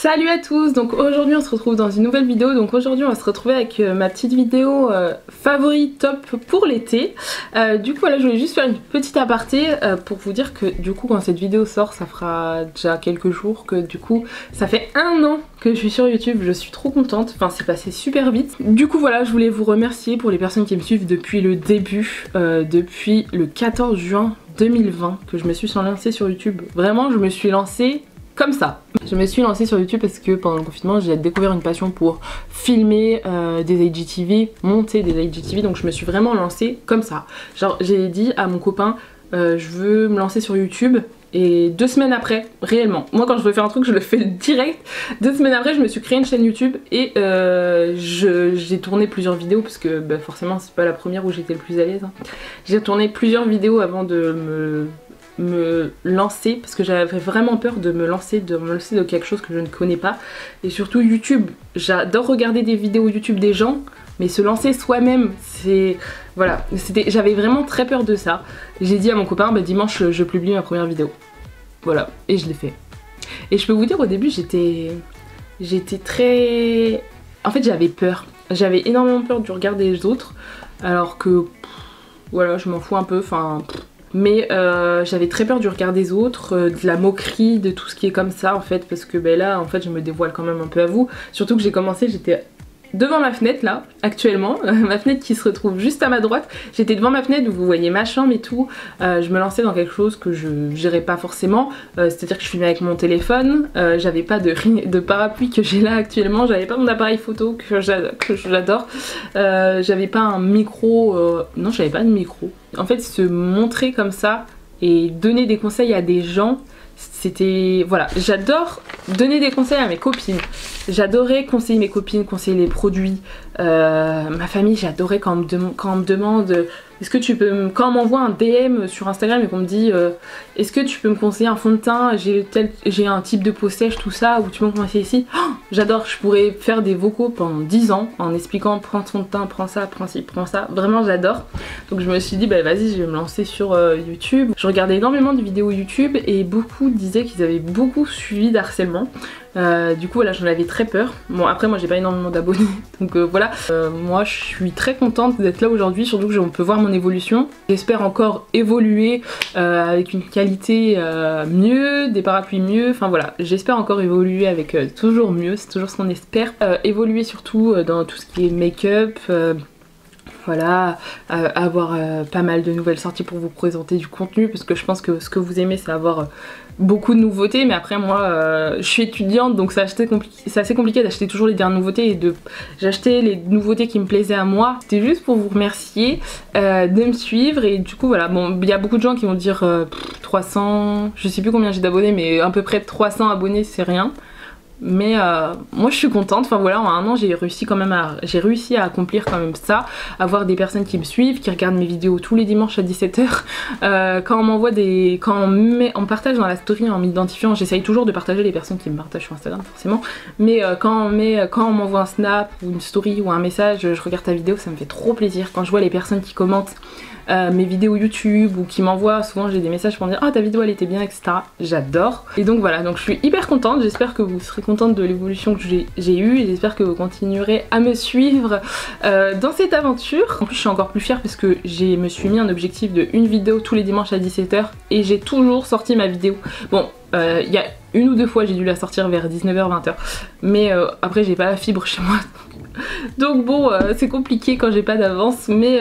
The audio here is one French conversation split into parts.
Salut à tous, donc aujourd'hui on se retrouve dans une nouvelle vidéo. Donc aujourd'hui on va se retrouver avec ma petite vidéo favori top pour l'été. Du coup voilà, je voulais juste faire une petite aparté pour vous dire que du coup quand cette vidéo sort, ça fera déjà quelques jours que du coup ça fait 1 an que je suis sur YouTube. Je suis trop contente, enfin c'est passé super vite. Du coup voilà, je voulais vous remercier pour les personnes qui me suivent depuis le début, depuis le 14 juin 2020 que je me suis lancée sur YouTube. Vraiment je me suis lancée comme ça. Je me suis lancée sur YouTube parce que pendant le confinement j'ai découvert une passion pour filmer des IGTV, monter des IGTV, donc je me suis vraiment lancée comme ça. Genre j'ai dit à mon copain je veux me lancer sur YouTube et 2 semaines après, réellement, moi quand je veux faire un truc je le fais direct. 2 semaines après je me suis créé une chaîne YouTube et j'ai tourné plusieurs vidéos parce que bah, forcément c'est pas la première où j'étais le plus à l'aise. Hein. J'ai tourné plusieurs vidéos avant de me lancer parce que j'avais vraiment peur de me lancer de quelque chose que je ne connais pas. Et surtout YouTube, j'adore regarder des vidéos YouTube des gens, mais se lancer soi-même, c'est... Voilà, j'avais vraiment très peur de ça. J'ai dit à mon copain, bah, dimanche je publie ma première vidéo. Voilà, et je l'ai fait. Et je peux vous dire, au début j'étais très... En fait j'avais peur. J'avais énormément peur du regard des autres, alors que... voilà, je m'en fous un peu, enfin... Mais j'avais très peur du regard des autres, de la moquerie, de tout ce qui est comme ça en fait, parce que ben là en fait je me dévoile quand même un peu à vous. Surtout que j'ai commencé, j'étais devant ma fenêtre là, actuellement, ma fenêtre qui se retrouve juste à ma droite. J'étais devant ma fenêtre où vous voyez ma chambre et tout. Je me lançais dans quelque chose que je gérais pas forcément, c'est-à-dire que je filmais avec mon téléphone, j'avais pas de parapluie que j'ai là actuellement, j'avais pas mon appareil photo que j'adore, j'avais pas un micro, non j'avais pas de micro. En fait se montrer comme ça et donner des conseils à des gens, c'était... Voilà, j'adore donner des conseils à mes copines. J'adorais conseiller mes copines, conseiller les produits. Ma famille, j'adorais quand on me demande est-ce que tu peux quand on m'envoie un DM sur Instagram et qu'on me dit est-ce que tu peux me conseiller un fond de teint, j'ai un type de peau sèche, tout ça, ou tu peux me conseiller ici. Oh, j'adore, je pourrais faire des vocaux pendant 10 ans en expliquant prends ton fond de teint, prends ça, prends ci, prends ça. Vraiment j'adore. Donc je me suis dit bah vas-y, je vais me lancer sur YouTube. Je regardais énormément de vidéos YouTube et beaucoup disaient qu'ils avaient beaucoup suivi d'harcèlement. Du coup voilà, j'en avais très peur. Bon après moi j'ai pas énormément d'abonnés donc voilà. Moi je suis très contente d'être là aujourd'hui, surtout que on peut voir mon évolution. J'espère encore évoluer avec une qualité mieux, des parapluies mieux, enfin voilà, j'espère encore évoluer avec toujours mieux, c'est toujours ce qu'on espère. Évoluer surtout dans tout ce qui est make-up. Voilà, avoir pas mal de nouvelles sorties pour vous présenter du contenu, parce que je pense que ce que vous aimez c'est avoir beaucoup de nouveautés, mais après moi je suis étudiante donc c'est assez compliqué d'acheter toujours les dernières nouveautés et j'achetais les nouveautés qui me plaisaient à moi. C'était juste pour vous remercier de me suivre et du coup voilà, bon il y a beaucoup de gens qui vont dire 300, je sais plus combien j'ai d'abonnés mais à peu près 300 abonnés c'est rien. Mais moi je suis contente, enfin voilà, en 1 an j'ai réussi à accomplir quand même ça, avoir des personnes qui me suivent, qui regardent mes vidéos tous les dimanches à 17 h. Quand on m'envoie on partage dans la story en m'identifiant, j'essaye toujours de partager les personnes qui me partagent sur Instagram forcément, mais quand on m'envoie un snap ou une story ou un message, je regarde ta vidéo, ça me fait trop plaisir. Quand je vois les personnes qui commentent mes vidéos YouTube ou qui m'envoient, souvent j'ai des messages pour me dire ah ta vidéo elle était bien, etc. J'adore. Et donc voilà, donc je suis hyper contente, j'espère que vous serez contente de l'évolution que j'ai eue et j'espère que vous continuerez à me suivre dans cette aventure. En plus je suis encore plus fière parce que je me suis mis un objectif de une vidéo tous les dimanches à 17 h et j'ai toujours sorti ma vidéo. Bon, il y a 1 ou 2 fois j'ai dû la sortir vers 19 h 20 h, mais après j'ai pas la fibre chez moi donc bon c'est compliqué quand j'ai pas d'avance, mais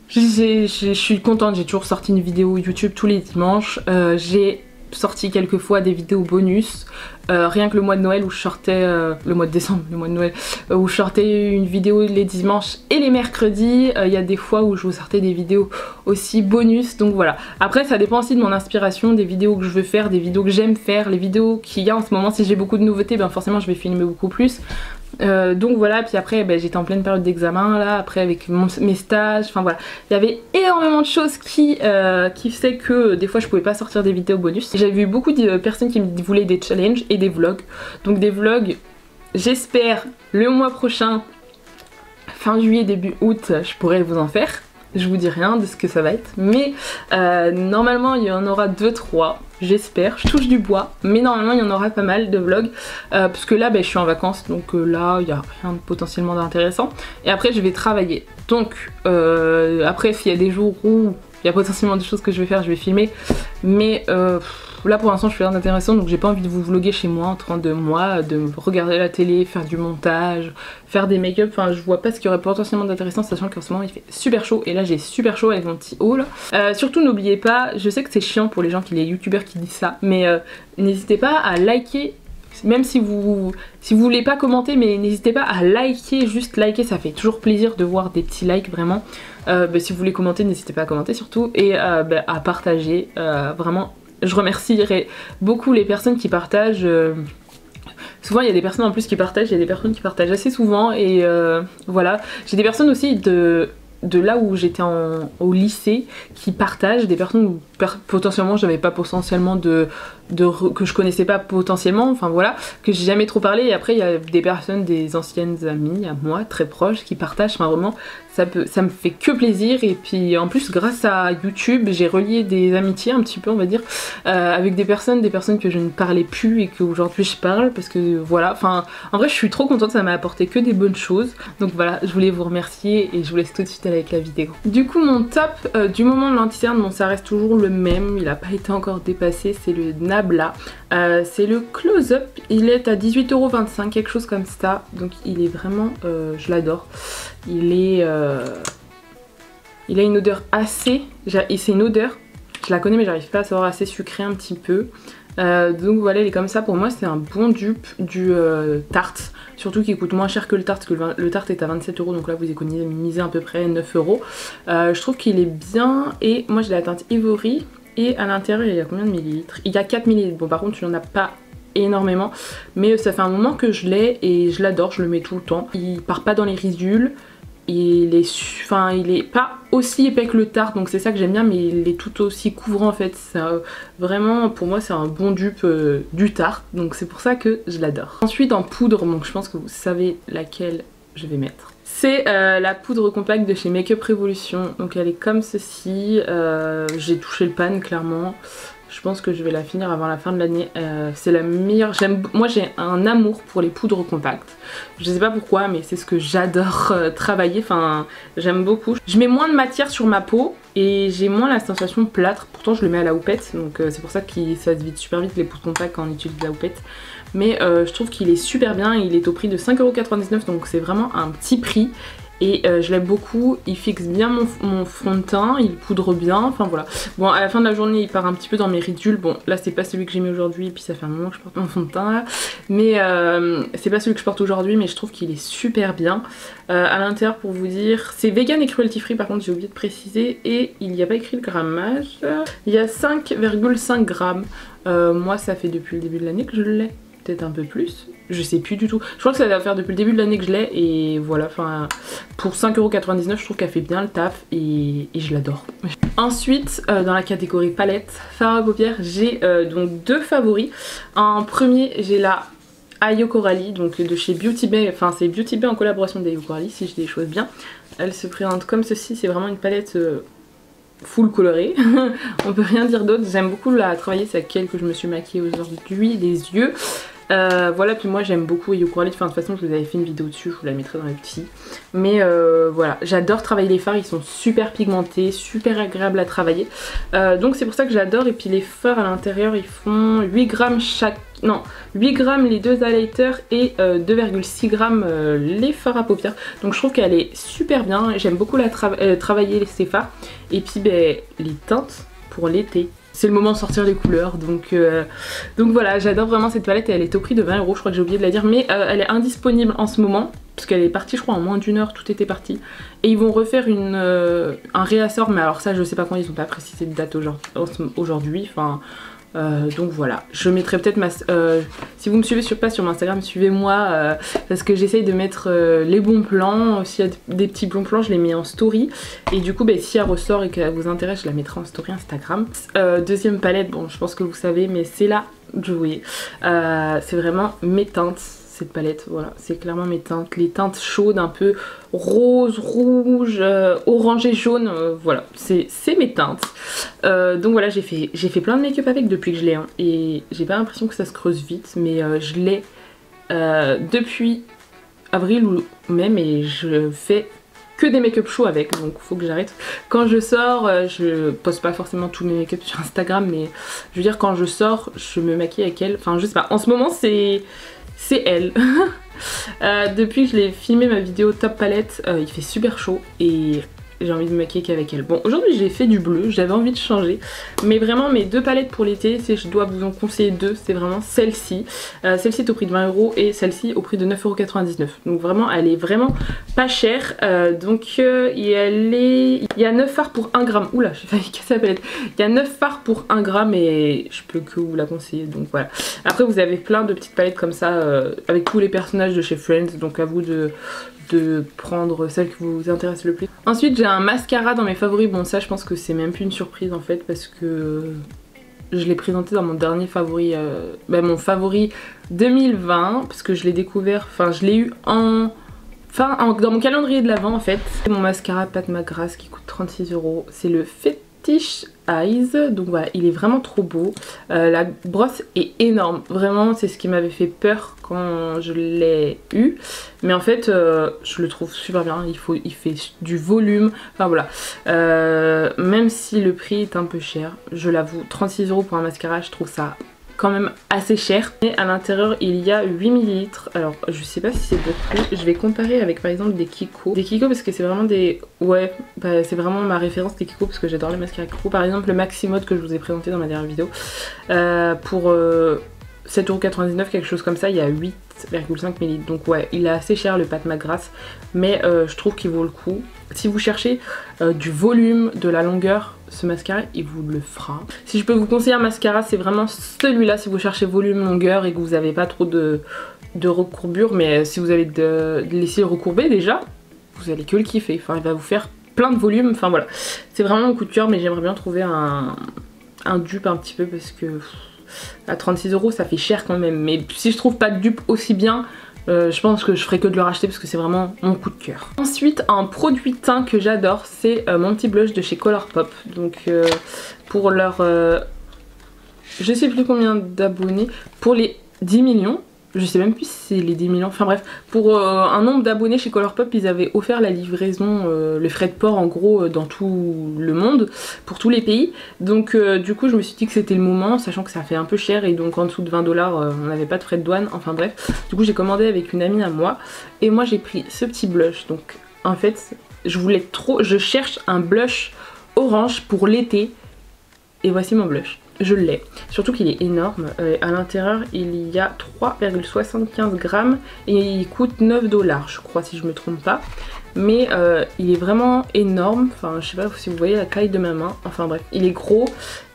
je suis contente, j'ai toujours sorti une vidéo YouTube tous les dimanches. J'ai sorti quelques fois des vidéos bonus, rien que le mois de Noël où je sortais, le mois de décembre, le mois de Noël, où je sortais une vidéo les dimanches et les mercredis. Il y a des fois où je vous sortais des vidéos aussi bonus, donc voilà. Après ça dépend aussi de mon inspiration, des vidéos que je veux faire, des vidéos que j'aime faire, les vidéos qu'il y a en ce moment. Si j'ai beaucoup de nouveautés, ben forcément je vais filmer beaucoup plus. Donc voilà, puis après ben, j'étais en pleine période d'examen là, après avec mes stages, enfin voilà, il y avait énormément de choses qui faisaient que des fois je pouvais pas sortir des vidéos bonus. J'avais vu beaucoup de personnes qui me voulaient des challenges et des vlogs, donc des vlogs j'espère le mois prochain, fin juillet début août, je pourrais vous en faire. je vous dis rien de ce que ça va être, mais normalement il y en aura 2-3, j'espère, je touche du bois, mais normalement il y en aura pas mal de vlogs, parce que là je suis en vacances, donc là il n'y a rien de potentiellement d'intéressant, et après je vais travailler, donc après s'il y a des jours où il y a potentiellement des choses que je vais faire, je vais filmer, mais là pour l'instant je fais rien d'intéressant, donc j'ai pas envie de vous vloguer chez moi en train de regarder la télé, faire du montage, faire des make-up, enfin je vois pas ce qu'il y aurait potentiellement d'intéressant, sachant qu'en ce moment il fait super chaud, et là j'ai super chaud avec mon petit haul. Surtout n'oubliez pas, je sais que c'est chiant pour les gens les youtubeurs qui disent ça, mais n'hésitez pas à liker. Même si vous voulez pas commenter, mais n'hésitez pas à liker, juste liker, ça fait toujours plaisir de voir des petits likes vraiment. Si vous voulez commenter, n'hésitez pas à commenter surtout, et à partager, vraiment je remercierai beaucoup les personnes qui partagent. Souvent il y a des personnes en plus qui partagent, il y a des personnes qui partagent assez souvent, et voilà. J'ai des personnes aussi de là où j'étais au lycée qui partagent, des personnes où potentiellement j'avais pas potentiellement que je connaissais pas potentiellement, enfin voilà, que j'ai jamais trop parlé, et après il y a des personnes, des anciennes amies à moi très proches qui partagent, enfin vraiment ça me fait que plaisir. Et puis en plus grâce à YouTube j'ai relié des amitiés un petit peu on va dire, avec des personnes que je ne parlais plus et qu'aujourd'hui je parle, parce que voilà, enfin en vrai je suis trop contente, ça m'a apporté que des bonnes choses, donc voilà, je voulais vous remercier et je vous laisse tout de suite avec la vidéo. Du coup mon top du moment de l'anti-cerne, bon ça reste toujours le même, il a pas été encore dépassé, c'est le Nabla, c'est le Close-Up, il est à 18,25 €, quelque chose comme ça, donc il est vraiment, je l'adore, il a une odeur assez, c'est une odeur, je la connais mais j'arrive pas à savoir, assez sucrée un petit peu. Donc voilà, il est comme ça, pour moi c'est un bon dupe du Tarte, surtout qu'il coûte moins cher que le Tarte, parce que le Tarte est à 27 €, donc là vous économisez à peu près 9 €. Je trouve qu'il est bien, et moi j'ai la teinte Ivory, et à l'intérieur il y a combien de millilitres? Il y a 4 millilitres, bon par contre il n'y en a pas énormément, mais ça fait un moment que je l'ai et je l'adore, je le mets tout le temps. Il part pas dans les ridules, il est pas aussi épais que le Tarte, donc c'est ça que j'aime bien, mais il est tout aussi couvrant en fait. Vraiment pour moi c'est un bon dupe du Tarte, donc c'est pour ça que je l'adore. Ensuite en poudre, donc je pense que vous savez laquelle je vais mettre. C'est la poudre compacte de chez Make Up Revolution, donc elle est comme ceci, j'ai touché le pan clairement. Je pense que je vais la finir avant la fin de l'année. C'est la meilleure. Moi j'ai un amour pour les poudres compactes. Je sais pas pourquoi, mais c'est ce que j'adore travailler. Enfin, j'aime beaucoup. Je mets moins de matière sur ma peau et j'ai moins la sensation plâtre. Pourtant je le mets à la houppette, donc c'est pour ça que ça se vide super vite les poudres compactes quand on utilise la houppette. Mais je trouve qu'il est super bien. Il est au prix de 5,99 €, donc c'est vraiment un petit prix. Et je l'aime beaucoup, il fixe bien mon fond de teint, il poudre bien, enfin voilà. Bon, à la fin de la journée il part un petit peu dans mes ridules, bon là c'est pas celui que j'ai mis aujourd'hui, et puis ça fait un moment que je porte mon fond de teint là. Mais c'est pas celui que je porte aujourd'hui, mais je trouve qu'il est super bien. À l'intérieur, pour vous dire, c'est vegan et cruelty free, par contre j'ai oublié de préciser, et il n'y a pas écrit le grammage. Il y a 5,5 grammes, moi ça fait depuis le début de l'année que je l'ai. Peut-être un peu plus, je sais plus du tout. Je crois que ça doit faire depuis le début de l'année que je l'ai, et voilà, enfin pour 5,99 € je trouve qu'elle fait bien le taf, et je l'adore. Ensuite dans la catégorie palette, fard à paupières, j'ai donc deux favoris. En premier j'ai la Ayo Coralie, donc de chez Beauty Bay, enfin c'est Beauty Bay en collaboration d'Ayo Coralie si je dis les choses bien. Elle se présente comme ceci, c'est vraiment une palette full colorée, on peut rien dire d'autre. J'aime beaucoup la travailler, c'est avec elle que je me suis maquillée aujourd'hui, les yeux. Voilà, puis moi j'aime beaucoup Ayo Coralie, enfin de toute façon je vous avais fait une vidéo dessus, je vous la mettrai dans les petits. Mais voilà, j'adore travailler les fards, ils sont super pigmentés, super agréables à travailler. Donc c'est pour ça que j'adore. Et puis les fards à l'intérieur ils font 8 grammes chaque, non 8 grammes les deux highlighters et 2,6 grammes les fards à paupières. Donc je trouve qu'elle est super bien, j'aime beaucoup travailler ces fards. Et puis ben, les teintes pour l'été. C'est le moment de sortir les couleurs, donc voilà, j'adore vraiment cette palette, et elle est au prix de 20 €, je crois que j'ai oublié de la dire, mais elle est indisponible en ce moment, parce qu'elle est partie je crois en moins d'une heure, tout était parti, et ils vont refaire un réassort, mais alors ça je sais pas quand, ils ont pas précisé de date aujourd'hui, enfin... donc voilà, je mettrai peut-être si vous me suivez pas sur mon Instagram, suivez-moi parce que j'essaye de mettre les bons plans. S'il y a des petits bons plans, je les mets en story, et du coup si elle ressort et qu'elle vous intéresse, je la mettrai en story Instagram. Deuxième palette, bon je pense que vous savez, mais c'est la Joey. C'est vraiment mes teintes, cette palette. Voilà, c'est clairement mes teintes, les teintes chaudes un peu rose, rouge, orangé, jaune, voilà, c'est mes teintes. Donc voilà, j'ai fait plein de make-up avec depuis que je l'ai, hein, et j'ai pas l'impression que ça se creuse vite, mais je l'ai depuis avril ou mai, et je fais que des make-up chauds avec, donc faut que j'arrête. Quand je sors, je poste pas forcément tous mes make-up sur Instagram, mais je veux dire quand je sors, je me maquille avec elle. Enfin je sais pas, en ce moment c'est elle. Depuis que je l'ai filmé ma vidéo top palette, il fait super chaud et j'ai envie de me maquiller qu'avec elle. Bon, aujourd'hui j'ai fait du bleu, j'avais envie de changer, mais vraiment mes deux palettes pour l'été, si je dois vous en conseiller deux, c'est vraiment celle-ci. Celle-ci est au prix de 20 € et celle-ci au prix de 9,99 €. Donc vraiment, elle est vraiment pas chère. Il y a 9 fards pour 1 gramme. Oula, j'ai failli casser la palette. Il y a 9 fards pour 1 gramme et je peux que vous la conseiller, donc voilà. Après vous avez plein de petites palettes comme ça avec tous les personnages de chez Friends, donc à vous de prendre celle qui vous intéresse le plus. Ensuite j'ai un mascara dans mes favoris, bon ça je pense que c'est même plus une surprise en fait parce que je l'ai présenté dans mon dernier favori, mon favori 2020 parce que je l'ai découvert, enfin je l'ai eu dans mon calendrier de l'avant en fait. C'est mon mascara Pat McGrath qui coûte 36 €, c'est le Fetish Eyes, donc voilà, il est vraiment trop beau. La brosse est énorme, vraiment c'est ce qui m'avait fait peur quand je l'ai eu, mais en fait je le trouve super bien, il fait du volume, enfin voilà. Même si le prix est un peu cher, je l'avoue, 36 € pour un mascara, je trouve ça quand même assez cher. Et à l'intérieur il y a 8 ml. Alors je sais pas si c'est votre prix. Je vais comparer avec par exemple des Kiko. Des Kiko parce que c'est vraiment des... Ouais, bah, c'est vraiment ma référence des Kiko parce que j'adore les mascaras Kiko. Par exemple le Maximode que je vous ai présenté dans ma dernière vidéo. Pour 7,99 €, quelque chose comme ça, il y a 8,5 ml. Donc ouais, il est assez cher le Pat McGrath. Mais je trouve qu'il vaut le coup. Si vous cherchez du volume, de la longueur, ce mascara il vous le fera. Si je peux vous conseiller un mascara, c'est vraiment celui-là si vous cherchez volume, longueur et que vous n'avez pas trop de recourbure. Mais si vous allez laisser recourber déjà, vous allez que le kiffer. Enfin il va vous faire plein de volume. Enfin voilà, c'est vraiment mon coup de cœur, mais j'aimerais bien trouver un dupe un petit peu parce que à 36 € ça fait cher quand même. Mais si je trouve pas de dupe aussi bien, je pense que je ferai que de le racheter parce que c'est vraiment mon coup de cœur. Ensuite un produit teint que j'adore, c'est mon petit blush de chez Colourpop. Donc pour leur je sais plus combien d'abonnés, pour les 10 millions, je sais même plus si c'est les 10 millions, enfin bref, pour un nombre d'abonnés chez Colourpop, ils avaient offert la livraison, le frais de port en gros dans tout le monde, pour tous les pays. Donc du coup je me suis dit que c'était le moment, sachant que ça fait un peu cher et donc en dessous de 20 $, on n'avait pas de frais de douane, enfin bref. Du coup j'ai commandé avec une amie à moi et moi j'ai pris ce petit blush. Donc en fait je cherche un blush orange pour l'été et voici mon blush. Je l'ai, surtout qu'il est énorme. À l'intérieur il y a 3,75 grammes et il coûte 9 $, je crois, si je me trompe pas. Mais il est vraiment énorme, enfin je sais pas si vous voyez la taille de ma main, enfin bref, il est gros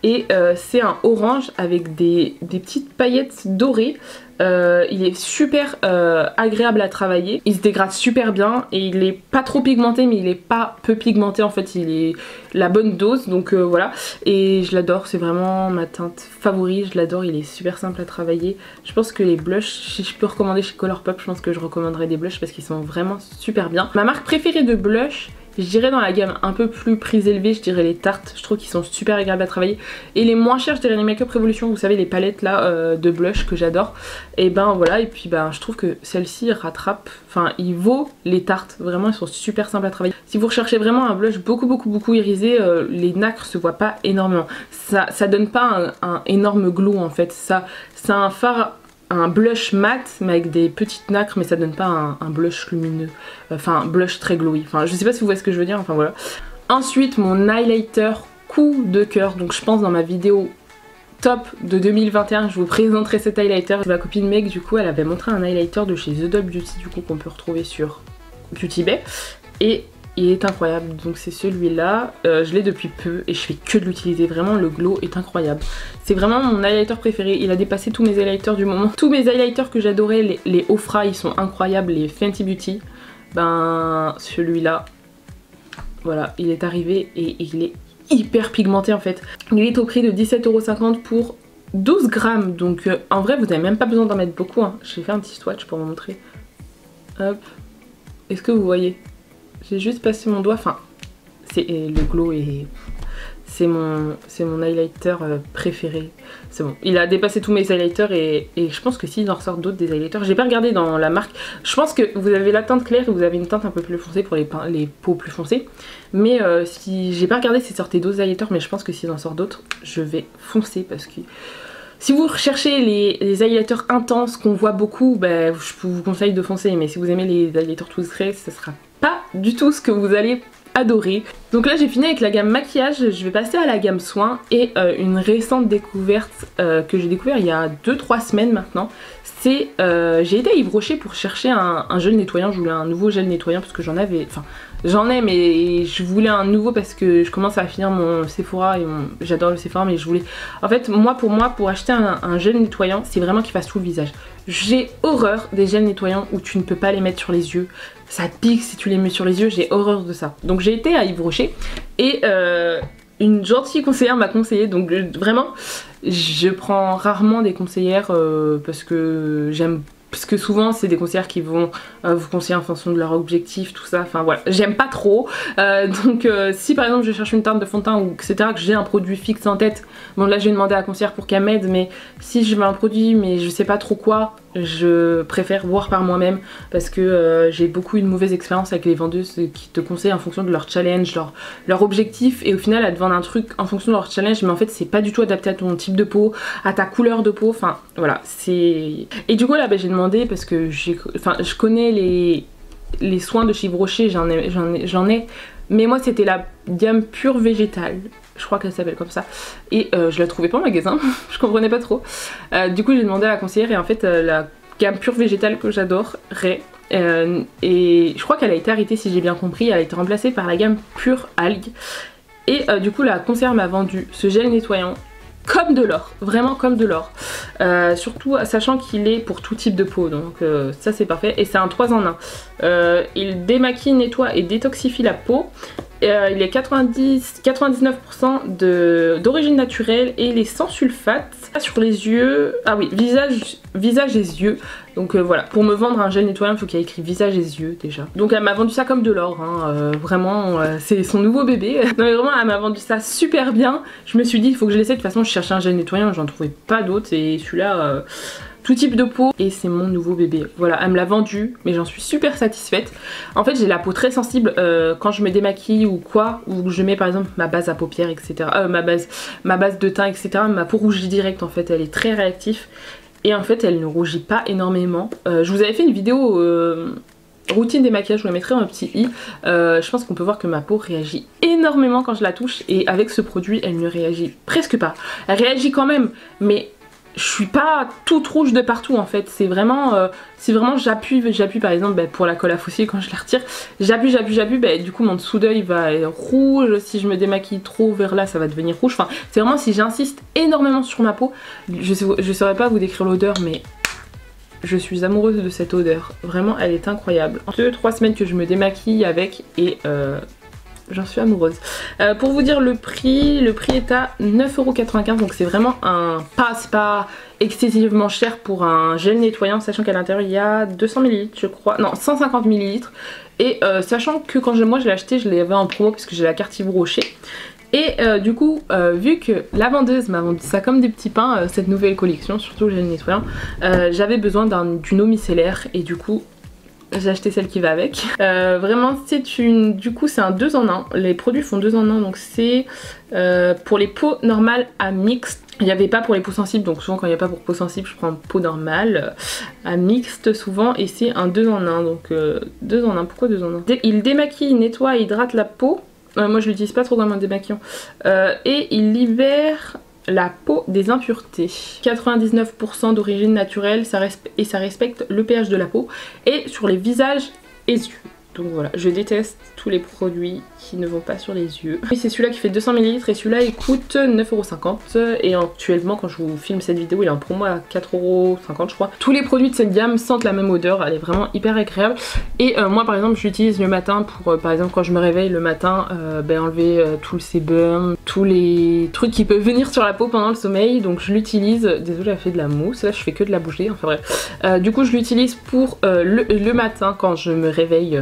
et c'est un orange avec des petites paillettes dorées. Il est super agréable à travailler, il se dégrade super bien et il est pas trop pigmenté mais il est pas peu pigmenté, en fait il est la bonne dose, donc voilà. Et je l'adore, c'est vraiment ma teinte favorite, je l'adore, il est super simple à travailler. Je pense que les blushs, si je peux recommander chez Colourpop, je pense que je recommanderais des blushs parce qu'ils sont vraiment super bien. Ma marque préférée de blush, je dirais dans la gamme un peu plus prix élevée, je dirais les Tarte. Je trouve qu'ils sont super agréables à travailler. Et les moins chers, je dirais les Make-up Revolution, vous savez les palettes là de blush que j'adore. Et ben voilà, et puis ben je trouve que celle-ci rattrape, enfin il vaut les Tarte. Vraiment ils sont super simples à travailler. Si vous recherchez vraiment un blush beaucoup irisé, les nacres se voient pas énormément. Ça donne pas un énorme glow en fait. C'est un fard, un blush mat mais avec des petites nacres, mais ça donne pas un blush lumineux, enfin un blush très glowy, enfin je sais pas si vous voyez ce que je veux dire, enfin voilà. Ensuite mon highlighter coup de cœur, donc je pense dans ma vidéo top de 2021 je vous présenterai cet highlighter. Ma copine Meg du coup elle avait montré un highlighter de chez The Doll Beauty du coup qu'on peut retrouver sur Beauty Bay et il est incroyable, donc c'est celui-là, je l'ai depuis peu et je fais que de l'utiliser, vraiment le glow est incroyable. C'est vraiment mon highlighter préféré, il a dépassé tous mes highlighters du moment. Tous mes highlighters que j'adorais, les Ofra ils sont incroyables, les Fenty Beauty, ben celui-là, voilà, il est arrivé et il est hyper pigmenté en fait. Il est au prix de 17,50 € pour 12 grammes, donc en vrai vous n'avez même pas besoin d'en mettre beaucoup, hein. J'ai fait un petit swatch pour vous montrer. Hop, est-ce que vous voyez? J'ai juste passé mon doigt, enfin, le glow et c'est mon highlighter préféré. C'est bon, il a dépassé tous mes highlighters et je pense que s'il en ressort d'autres des highlighters, j'ai pas regardé dans la marque. Je pense que vous avez la teinte claire et vous avez une teinte un peu plus foncée pour les peaux plus foncées. Mais si j'ai pas regardé s'il sortait d'autres highlighters, mais je pense que s'il en sort d'autres, je vais foncer parce que si vous recherchez les highlighters intenses qu'on voit beaucoup, bah, je vous conseille de foncer. Mais si vous aimez les highlighters tout discrets, ce sera pas du tout ce que vous allez adorer. Donc là j'ai fini avec la gamme maquillage, je vais passer à la gamme soins et une récente découverte que j'ai découvert il y a 2-3 semaines maintenant. C'est j'ai été à Yves Rocher pour chercher un gel nettoyant. Je voulais un nouveau gel nettoyant parce que j'en avais, enfin j'en ai mais je voulais un nouveau parce que je commence à finir mon Sephora et j'adore le Sephora, mais je voulais, en fait pour acheter un gel nettoyant c'est vraiment qu'il fasse tout le visage. J'ai horreur des gels nettoyants où tu ne peux pas les mettre sur les yeux, ça pique si tu les mets sur les yeux, j'ai horreur de ça. Donc j'ai été à Yves Rocher et une gentille conseillère m'a conseillé, donc vraiment je prends rarement des conseillères parce que souvent c'est des conseillères qui vont vous conseiller en fonction de leur objectif, tout ça, enfin voilà, j'aime pas trop. Donc si par exemple je cherche une teinte de fond de teint ou etc, que j'ai un produit fixe en tête, bon là je vais demander à la conseillère pour qu'elle m'aide, mais si je veux un produit mais je sais pas trop quoi, je préfère voir par moi-même parce que j'ai beaucoup une mauvaise expérience avec les vendeuses qui te conseillent en fonction de leur challenge, leur objectif, et au final elles te vendent un truc en fonction de leur challenge mais en fait c'est pas du tout adapté à ton type de peau, à ta couleur de peau, enfin voilà, c'est... Et du coup là j'ai demandé parce que je connais les soins de chez Yves Rocher, j'en ai, mais moi c'était la gamme pure végétale, je crois qu'elle s'appelle comme ça, et je la trouvais pas en magasin, je comprenais pas trop. Du coup j'ai demandé à la conseillère et en fait la gamme pure végétale que j'adorerais, et je crois qu'elle a été arrêtée si j'ai bien compris, elle a été remplacée par la gamme pure algue. Et du coup la conseillère m'a vendu ce gel nettoyant comme de l'or, vraiment comme de l'or, surtout sachant qu'il est pour tout type de peau, donc ça c'est parfait, et c'est un 3 en 1. Il démaquille, nettoie et détoxifie la peau. Il est 99% d'origine naturelle et il est sans sulfate. Sur les yeux, ah oui, visage et yeux. Donc voilà, pour me vendre un gel nettoyant, il faut qu'il y ait écrit visage et yeux déjà. Donc elle m'a vendu ça comme de l'or, hein, vraiment, c'est son nouveau bébé. Non mais vraiment, elle m'a vendu ça super bien. Je me suis dit, il faut que je l'essaie. De toute façon, je cherchais un gel nettoyant, j'en trouvais pas d'autres, et celui-là... tout type de peau, et c'est mon nouveau bébé. Voilà, elle me l'a vendu, mais j'en suis super satisfaite. En fait j'ai la peau très sensible quand je me démaquille ou quoi, ou je mets par exemple ma base à paupières, etc. Ma base de teint, etc. Ma peau rougit direct en fait, elle est très réactive. Et en fait elle ne rougit pas énormément. Je vous avais fait une vidéo routine démaquillage, je vous la mettrai en petit i. Je pense qu'on peut voir que ma peau réagit énormément quand je la touche, et avec ce produit elle ne réagit presque pas. Elle réagit quand même, mais je suis pas toute rouge de partout en fait, c'est vraiment si vraiment j'appuie par exemple pour la colle à fossiles, quand je la retire, j'appuie, du coup mon dessous d'œil va être rouge, si je me démaquille trop vers là ça va devenir rouge, enfin c'est vraiment si j'insiste énormément sur ma peau, je saurais pas vous décrire l'odeur, mais je suis amoureuse de cette odeur, vraiment elle est incroyable. 2-3 semaines que je me démaquille avec et j'en suis amoureuse. Pour vous dire le prix est à 9,95 €, donc c'est vraiment c'est pas excessivement cher pour un gel nettoyant, sachant qu'à l'intérieur il y a 200 ml je crois, non 150 ml, et sachant que quand moi je l'ai acheté, je l'avais en promo parce que j'ai la carte Yves Rocher. Et du coup, vu que la vendeuse m'a vendu ça comme des petits pains, cette nouvelle collection, surtout le gel nettoyant, j'avais besoin d'une eau micellaire, et du coup j'ai acheté celle qui va avec. Vraiment du coup c'est un 2 en 1, les produits font 2 en 1, donc c'est pour les peaux normales à mixte. Il n'y avait pas pour les peaux sensibles, donc souvent quand il n'y a pas pour peau sensible je prends peau normale, à mixte souvent, et c'est un 2 en 1, donc 2 en 1, pourquoi 2 en 1? Il démaquille, nettoie et hydrate la peau, moi je l'utilise pas trop comme un démaquillant, et il libère la peau des impuretés. 99% d'origine naturelle, et ça respecte le pH de la peau, et sur les visages et yeux. Donc voilà, je déteste tous les produits qui ne vont pas sur les yeux. Et c'est celui-là qui fait 200 ml et celui-là il coûte 9,50 €. Et actuellement quand je vous filme cette vidéo il est en promo à 4,50 € je crois. Tous les produits de cette gamme sentent la même odeur, elle est vraiment hyper agréable. Et moi par exemple je l'utilise le matin pour par exemple quand je me réveille le matin enlever tout le sébum, tous les trucs qui peuvent venir sur la peau pendant le sommeil. Donc je l'utilise, désolée elle fait de la mousse, là je fais que de la bouger, enfin bref. Du coup je l'utilise pour le matin quand je me réveille.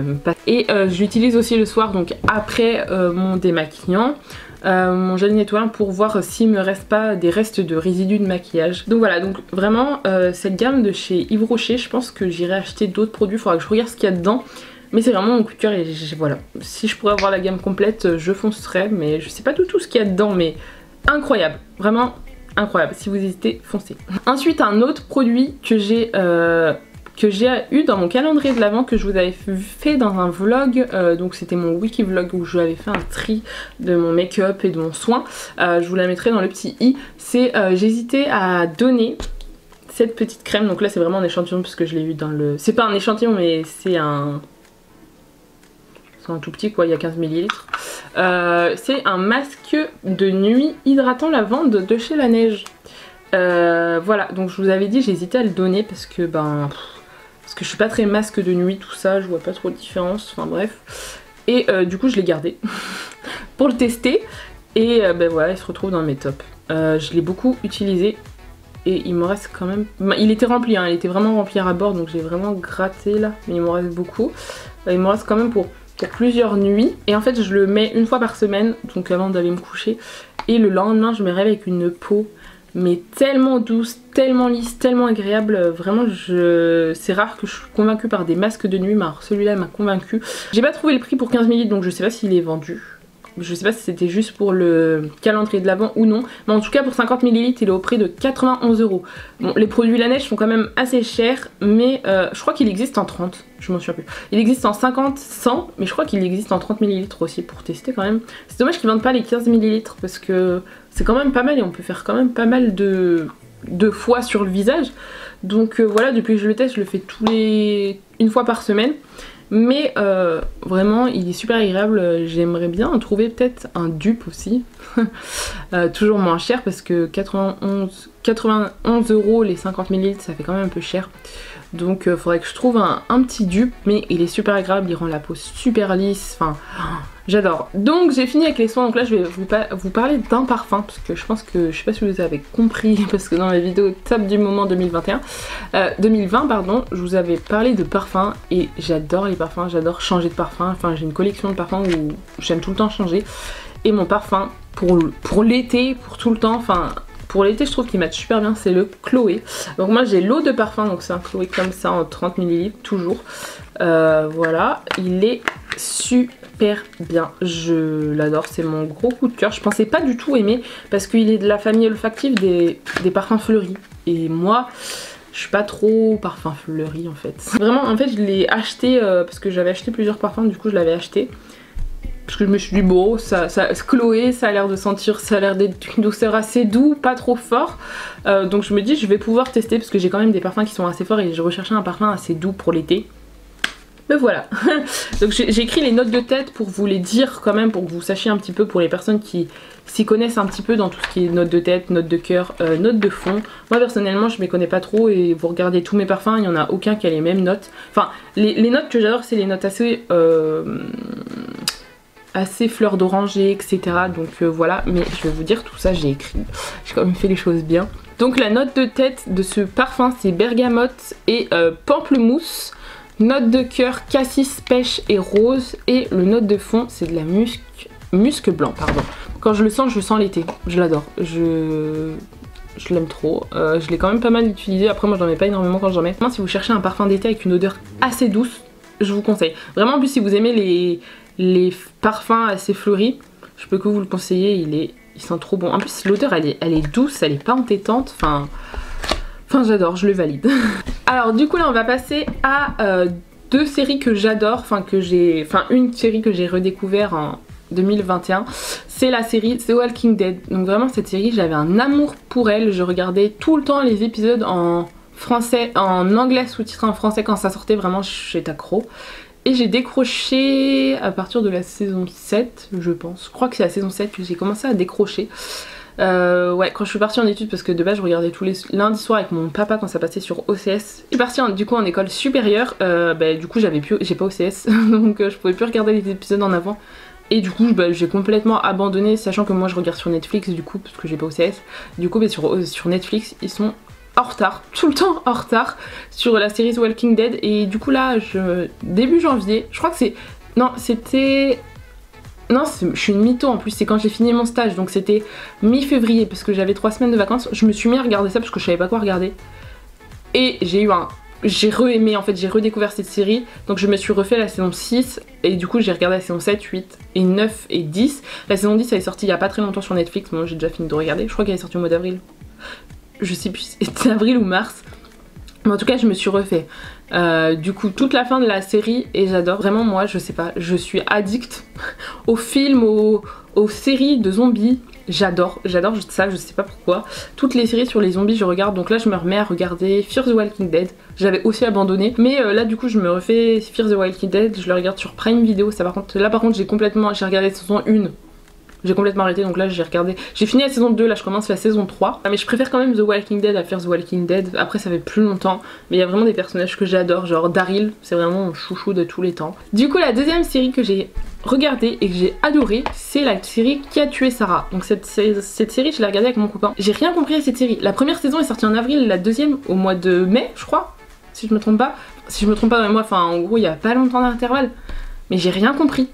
Et je l'utilise aussi le soir, donc après mon démaquillant, mon gel nettoyant pour voir s'il me reste pas des restes de résidus de maquillage. Donc voilà, donc vraiment cette gamme de chez Yves Rocher, je pense que j'irai acheter d'autres produits, il faudra que je regarde ce qu'il y a dedans. Mais c'est vraiment mon coup de cœur et voilà. Si je pourrais avoir la gamme complète, je foncerais, mais je sais pas du tout ce qu'il y a dedans, mais incroyable, vraiment incroyable. Si vous hésitez, foncez. Ensuite, un autre produit que j'ai eu dans mon calendrier de l'Avent que je vous avais fait dans un vlog, donc c'était mon wiki vlog où je vous avais fait un tri de mon make-up et de mon soin. Je vous la mettrai dans le petit i. C'est j'hésitais à donner cette petite crème, donc là c'est vraiment un échantillon parce que je l'ai eu dans le... C'est pas un échantillon mais c'est un tout petit quoi, il y a 15 ml. C'est un masque de nuit hydratant lavande de chez La Neige. Voilà, donc je vous avais dit j'hésitais à le donner parce que je suis pas très masque de nuit, tout ça, je vois pas trop de différence, enfin bref. Et du coup je l'ai gardé pour le tester. Et voilà, il se retrouve dans mes tops. Je l'ai beaucoup utilisé et il me reste quand même... Il était rempli, hein, il était vraiment rempli à bord, donc j'ai vraiment gratté là, mais il me reste beaucoup. Il me reste quand même pour plusieurs nuits. Et en fait je le mets une fois par semaine, donc avant d'aller me coucher. Et le lendemain je me réveille avec une peau mais tellement douce, tellement lisse, tellement agréable. Vraiment c'est rare que je suis convaincue par des masques de nuit, mais alors celui-là m'a convaincue. J'ai pas trouvé le prix pour 15 ml, donc je sais pas s'il est vendu. Je sais pas si c'était juste pour le calendrier de l'Avent ou non, mais en tout cas pour 50 ml il est au prix de 91 €. Bon, les produits La Neige sont quand même assez chers, mais je crois qu'il existe en 30, je m'en souviens plus. Il existe en 50, 100, mais je crois qu'il existe en 30 ml aussi pour tester quand même. C'est dommage qu'ils vendent pas les 15 ml parce que c'est quand même pas mal et on peut faire quand même pas mal de fois sur le visage. Donc voilà, depuis que je le teste, je le fais une fois par semaine. Mais vraiment il est super agréable. J'aimerais bien en trouver peut-être un dupe aussi. Toujours moins cher parce que 91 € les 50 ml ça fait quand même un peu cher. Donc faudrait que je trouve un petit dupe, mais il est super agréable, il rend la peau super lisse, enfin j'adore. Donc j'ai fini avec les soins, donc là je vais vous parler d'un parfum parce que je pense que, je sais pas si vous avez compris parce que dans la vidéo top du moment 2020 pardon, je vous avais parlé de parfums et j'adore les parfums, j'adore changer de parfum, enfin j'ai une collection de parfums où j'aime tout le temps changer. Et mon parfum pour l'été, pour tout le temps, enfin... Pour l'été je trouve qu'il match super bien, c'est le Chloé. Donc moi j'ai l'eau de parfum, donc c'est un Chloé comme ça en 30 ml toujours. Voilà, il est super bien, je l'adore, c'est mon gros coup de cœur. Je pensais pas du tout aimer parce qu'il est de la famille olfactive des parfums fleuris. Et moi... je suis pas trop parfum fleuri en fait. Vraiment en fait je l'ai acheté parce que j'avais acheté plusieurs parfums, du coup je l'avais acheté. Parce que je me suis dit bon, Chloé, ça a l'air de sentir, ça a l'air d'être une douceur assez doux, pas trop fort. Donc je me dis je vais pouvoir tester parce que j'ai quand même des parfums qui sont assez forts et je recherchais un parfum assez doux pour l'été. Mais voilà. Donc j'ai écrit les notes de tête pour vous les dire quand même, pour que vous sachiez un petit peu, pour les personnes qui s'y connaissent un petit peu dans tout ce qui est notes de tête, notes de cœur, notes de fond. Moi personnellement je ne m'y connais pas trop et vous regardez tous mes parfums, il n'y en a aucun qui a les mêmes notes. Enfin les notes que j'adore c'est les notes assez fleurs d'oranger, etc. Donc voilà, mais je vais vous dire tout ça, j'ai écrit, j'ai quand même fait les choses bien. Donc la note de tête de ce parfum c'est bergamote et pamplemousse. Note de cœur, cassis, pêche et rose. Et le note de fond c'est de la musc blanc, pardon. Quand je le sens l'été, je l'adore, je l'aime trop. Je l'ai quand même pas mal utilisé, après moi j'en mets pas énormément quand j'en mets. Si vous cherchez un parfum d'été avec une odeur assez douce, je vous conseille. Vraiment en plus si vous aimez les parfums assez fleuris, je peux que vous le conseiller, il sent trop bon. En plus l'odeur elle est douce, elle est pas entêtante, enfin j'adore, je le valide. Alors du coup là on va passer à deux séries que j'adore, une série que j'ai redécouvert en 2021, c'est la série The Walking Dead. Donc vraiment cette série j'avais un amour pour elle, je regardais tout le temps les épisodes en français, en anglais sous-titré en français quand ça sortait, vraiment j'étais accro. Et j'ai décroché à partir de la saison 7, je pense. Je crois que c'est la saison 7 que j'ai commencé à décrocher. Ouais, quand je suis partie en études, parce que de base je regardais tous les lundis soirs avec mon papa quand ça passait sur OCS. Je suis partie du coup en école supérieure, du coup j'ai pas OCS, donc je pouvais plus regarder les épisodes en avant. Et du coup j'ai complètement abandonné, sachant que moi je regarde sur Netflix du coup, parce que j'ai pas OCS. Du coup sur Netflix ils sont en retard, tout le temps en retard sur la série The Walking Dead. Et du coup là, début janvier, je crois que c'est... Non, c'était... Non, je suis une mytho en plus, c'est quand j'ai fini mon stage, donc c'était mi-février parce que j'avais 3 semaines de vacances. Je me suis mis à regarder ça parce que je savais pas quoi regarder. Et j'ai re-aimé en fait, j'ai redécouvert cette série. Donc je me suis refait la saison 6 et du coup j'ai regardé la saison 7, 8 et 9 et 10. La saison 10 elle est sortie il y a pas très longtemps sur Netflix, moi j'ai déjà fini de regarder. Je crois qu'elle est sortie au mois d'avril. Je sais plus si c'était avril ou mars. Mais en tout cas je me suis refait du coup toute la fin de la série et j'adore. Vraiment moi je sais pas, je suis addict aux films, aux séries de zombies. J'adore ça, je sais pas pourquoi. Toutes les séries sur les zombies je regarde, donc là je me remets à regarder Fear the Walking Dead. J'avais aussi abandonné, mais là du coup je me refais Fear the Walking Dead, je le regarde sur Prime Video. Ça par contre, là par contre j'ai regardé la saison 1. J'ai complètement arrêté, donc là j'ai fini la saison 2, là je commence la saison 3. Mais je préfère quand même The Walking Dead à Fear the Walking Dead. Après ça fait plus longtemps, mais il y a vraiment des personnages que j'adore, genre Daryl, c'est vraiment mon chouchou de tous les temps. Du coup la deuxième série que j'ai regardée et que j'ai adorée, c'est la série Qui a tué Sarah. Donc cette série je l'ai regardée avec mon copain. J'ai rien compris à cette série. La première saison est sortie en avril, la deuxième au mois de mai je crois, si je me trompe pas. Si je me trompe pas, moi enfin en gros il y a pas longtemps d'intervalle. Mais j'ai rien compris.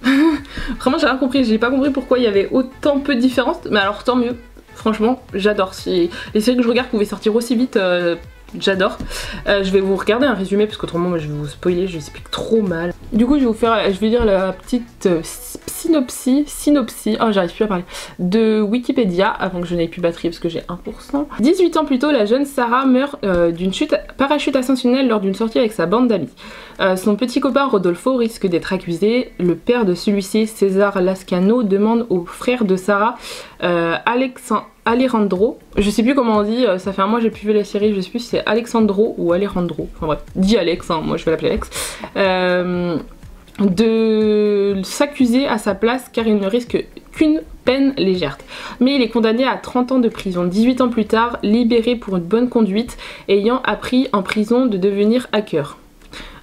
Vraiment j'ai rien compris, j'ai pas compris pourquoi il y avait autant peu de différence. Mais alors tant mieux, franchement j'adore. Si les séries que je regarde pouvaient sortir aussi vite, j'adore. Je vais vous regarder un résumé parce qu'autrement moi je vais vous spoiler, je explique trop mal. Du coup je vais lire la petite synopsis, oh j'arrive plus à parler, de Wikipédia avant que je n'aie plus de batterie parce que j'ai 1%. 18 ans plus tôt, la jeune Sarah meurt d'une parachute ascensionnelle lors d'une sortie avec sa bande d'amis. Son petit copain Rodolfo risque d'être accusé. Le père de celui-ci, César Lascano, demande au frère de Sarah, Alejandro, je sais plus comment on dit, ça fait un mois que j'ai plus vu la série, je sais plus si c'est Alexandro ou Alejandro, enfin bref, dis Alex, hein, moi je vais l'appeler Alex, de s'accuser à sa place car il ne risque qu'une peine légère. Mais il est condamné à 30 ans de prison. 18 ans plus tard, libéré pour une bonne conduite, ayant appris en prison de devenir hacker.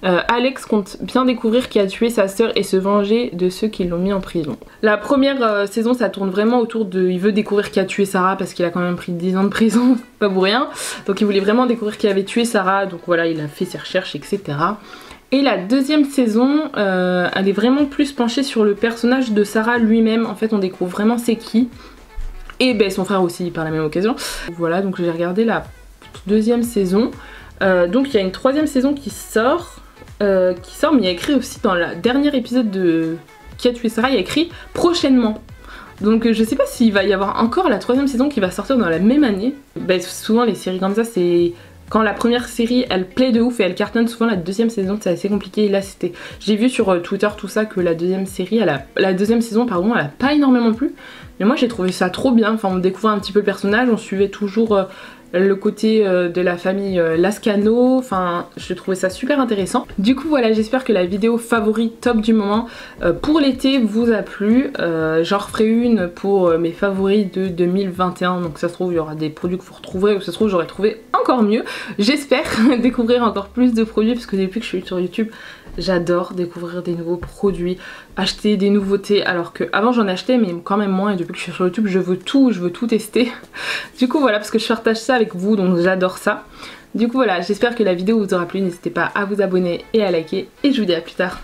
Alex compte bien découvrir qui a tué sa sœur et se venger de ceux qui l'ont mis en prison. La première saison ça tourne vraiment autour de... Il veut découvrir qui a tué Sarah parce qu'il a quand même pris 10 ans de prison, pas pour rien. Donc il voulait vraiment découvrir qui avait tué Sarah, donc voilà il a fait ses recherches etc. Et la deuxième saison, elle est vraiment plus penchée sur le personnage de Sarah lui-même. En fait on découvre vraiment c'est qui. Et ben son frère aussi par la même occasion. Voilà donc j'ai regardé la deuxième saison. Donc il y a une troisième saison qui sort, mais il y a écrit aussi dans le dernier épisode de Qui a tué Sarah, il y a écrit prochainement. Donc je sais pas s'il va y avoir encore la troisième saison qui va sortir dans la même année. Bah, souvent les séries comme ça c'est... Quand la première série elle plaît de ouf et elle cartonne, souvent la deuxième saison c'est assez compliqué. Et là c'était... J'ai vu sur Twitter tout ça que la deuxième saison pardon, elle a pas énormément plu. Mais moi j'ai trouvé ça trop bien, enfin on découvrait un petit peu le personnage, on suivait toujours... le côté de la famille Lascano, enfin je trouvais ça super intéressant. Du coup voilà, j'espère que la vidéo favorite top du moment pour l'été vous a plu. J'en referai une pour mes favoris de 2021, donc ça se trouve il y aura des produits que vous retrouverez ou ça se trouve j'aurais trouvé encore mieux. J'espère découvrir encore plus de produits parce que depuis que je suis sur YouTube j'adore découvrir des nouveaux produits, acheter des nouveautés, alors que avant j'en achetais mais quand même moins, et depuis que je suis sur YouTube je veux tout tester. Du coup voilà, parce que je partage ça avec vous donc j'adore ça. Du coup voilà, j'espère que la vidéo vous aura plu, n'hésitez pas à vous abonner et à liker et je vous dis à plus tard.